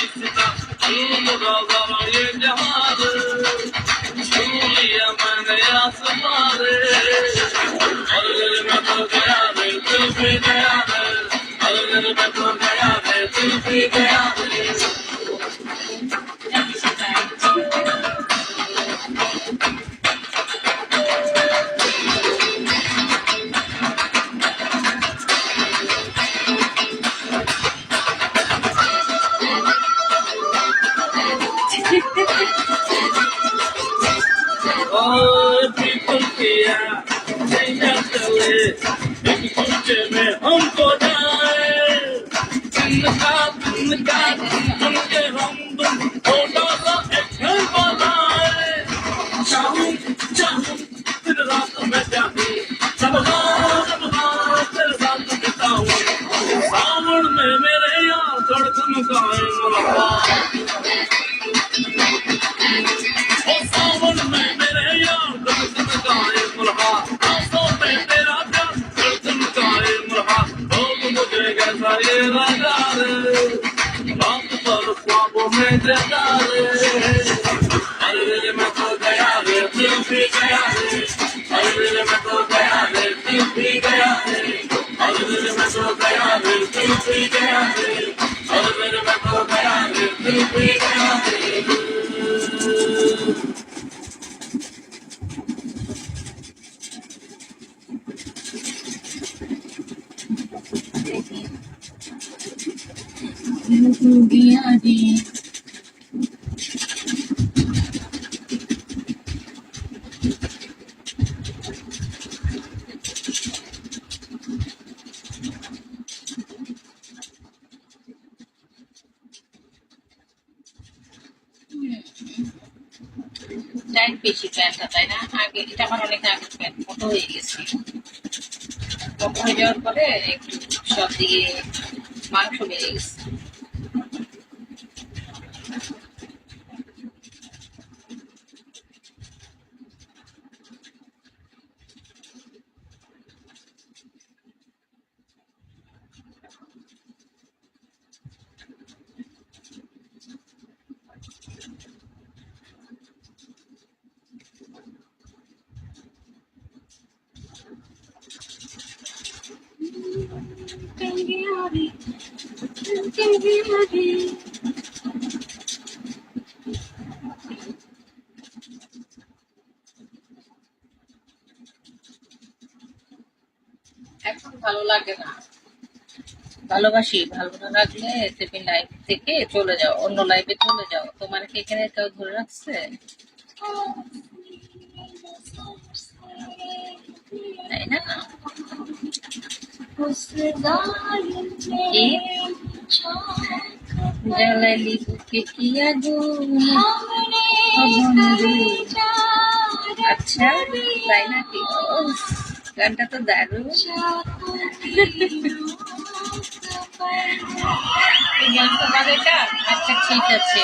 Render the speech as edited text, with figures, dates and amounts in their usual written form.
इसका अलगोगा ये जहान लिया मैंने आसमान और दिल में तो गया रे दिल भी गया रे और दिल में तो गया रे दिल भी गया रे people किया एक कुछ में हमको जाए तुमका तुमके हम तुम छोटा सा एक घर बनाए चाहूं चाहूं दिन रात में चाहूं सब तेरे साथ बिताऊं सावन में मेरे यार धड़कन गाए मुलाकात सावन में मेरे यार धड़कन गाए मुलाकात आंसू में तेरा प्यार धड़कन गाए मुलाकात लोग मुझे कैसा ये राजा रे रात पर ख्वाबों में जगा रे अरे दिल में तो गया रे दिल भी गया रे अरे दिल में तो गया रे दिल भी गया रे अरे दिल में तो गया रे दिल भी गया रे अरे दिल में तो गया रे दिल भी गया रे गया रे টাইট বেশি প্যান্টটা তাই না আগে এটা আমার অনেক আগে প্যান্ট মোটো হয়ে গেছে মোটো হয়ে যাওয়ার পরে একটু সব দিকে মাংস বেড়ে গেছে এখন ভালো লাগে না ভালোবাসি ভালো না লাগলে তুমি লাইফ থেকে চলে যাও অন্য লাইফে চলে যাও তোমার কি এখানে কেউ ধরে রাখছে তাই না জ্বালালি বুকে কি আগুন আচ্ছা তাই নাকি গানটা তো দারুণ গানটা বাজে কা আচ্ছা ঠিক আছে